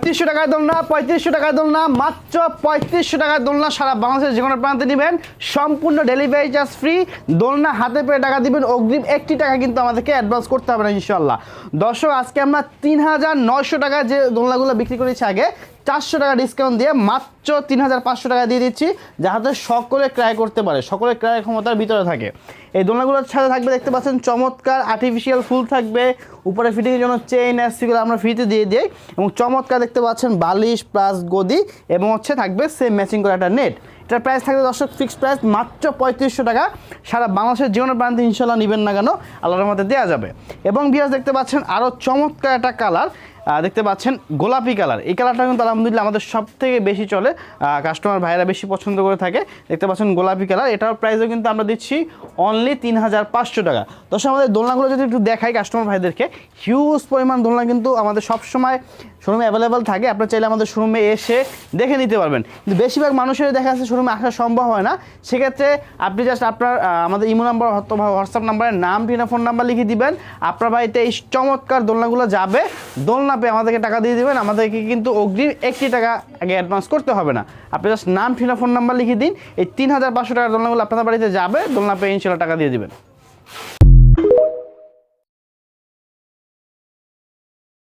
৩৫০০ টাকায় দোলনা, ৩৫০০ টাকায় দোলনা, মাত্র ৩৫০০ টাকায় দোলনা। সারা বাংলাদেশের যে কোনো প্রান্তে নেবেন, সম্পূর্ণ ডেলিভারি চার্জ ফ্রি। দোলনা হাতে পেয়ে টাকা দিবেন, অগ্রিম 1টি টাকা কিন্তু আমাদেরকে অ্যাডভান্স করতে হবে না ইনশাল্লাহ। দর্শক, আজকে আমরা ৩৯০০ টাকায় যে দোলনাগুলো বিক্রি করেছি আগে, 400 টাকা ডিসকাউন্ট দিয়ে মাত্র 3500 টাকা দিয়ে দিচ্ছি, যাহাতে সকলে ক্রয় করতে পারে, সকলে ক্রয় ক্ষমতার ভিতরে থাকে। এই দোলনাগুলোর সাথে থাকবে, দেখতে পাচ্ছেন, চমৎকার আর্টিফিশিয়াল ফুল থাকবে, উপরে ফিটিংয়ের জন্য চেইন এসিগুলো আমরা ফ্রিতে দিয়ে দিই, এবং চমৎকার দেখতে পাচ্ছেন বালিশ প্লাস গদি, এবং থাকবে সেম ম্যাচিং করে একটা নেট। এটার প্রাইস থাকবে দর্শক ফিক্সড প্রাইস মাত্র 3500 টাকা। সারা বাংলাদেশের যে কোনো প্রান্তে ইনশাল্লাহ নেবেন না কেন, আল্লাহর মধ্যে দেওয়া যাবে। এবং ভিউয়ার্স, দেখতে পাচ্ছেন আরও চমৎকার একটা কালার, দেখতে পাচ্ছেন গোলাপি কালার। এই কালারটা কিন্তু আলহামদুলিল্লাহ আমাদের সব থেকে বেশি চলে, কাস্টমার ভাইয়েরা বেশি পছন্দ করে থাকে। দেখতে পাচ্ছেন গোলাপি কালার, এটার প্রাইসও কিন্তু আমরা দিচ্ছি অনলি 3500 টাকা। দর্শক, আমাদের দোলনাগুলো যদি একটু দেখাই কাস্টমার ভাইদেরকে, হিউজ পরিমাণ দোলনা কিন্তু আমাদের সবসময় শোরুমে অ্যাভেলেবেল থাকে। আপনারা চাইলে আমাদের শোরুমে এসে দেখে নিতে পারবেন, কিন্তু বেশিরভাগ মানুষের দেখা যাচ্ছে শোরুমে আসা সম্ভব হয় না। সেক্ষেত্রে আপনি জাস্ট আপনার আমাদের ইমো নাম্বার অথবা হোয়াটসঅ্যাপ নাম্বারে নাম, ঠিকানা, ফোন নাম্বার লিখে দিবেন। আপনার বাড়িতে এই চমৎকার দোলনাগুলো যাবে, দোলনা পেয়ে আমাদেরকে টাকা দিয়ে দেবেন। আমাদেরকে কিন্তু অগ্রিম 1টি টাকা আগে অ্যাডভান্স করতে হবে না। আপনি জাস্ট নাম, ঠিকানা, ফোন নাম্বার লিখে দিন, এই 3500 টাকার দোলনাগুলো আপনাদের বাড়িতে যাবে, দোলনা পেয়ে ইনশাল্লাহ টাকা দিয়ে দেবেন।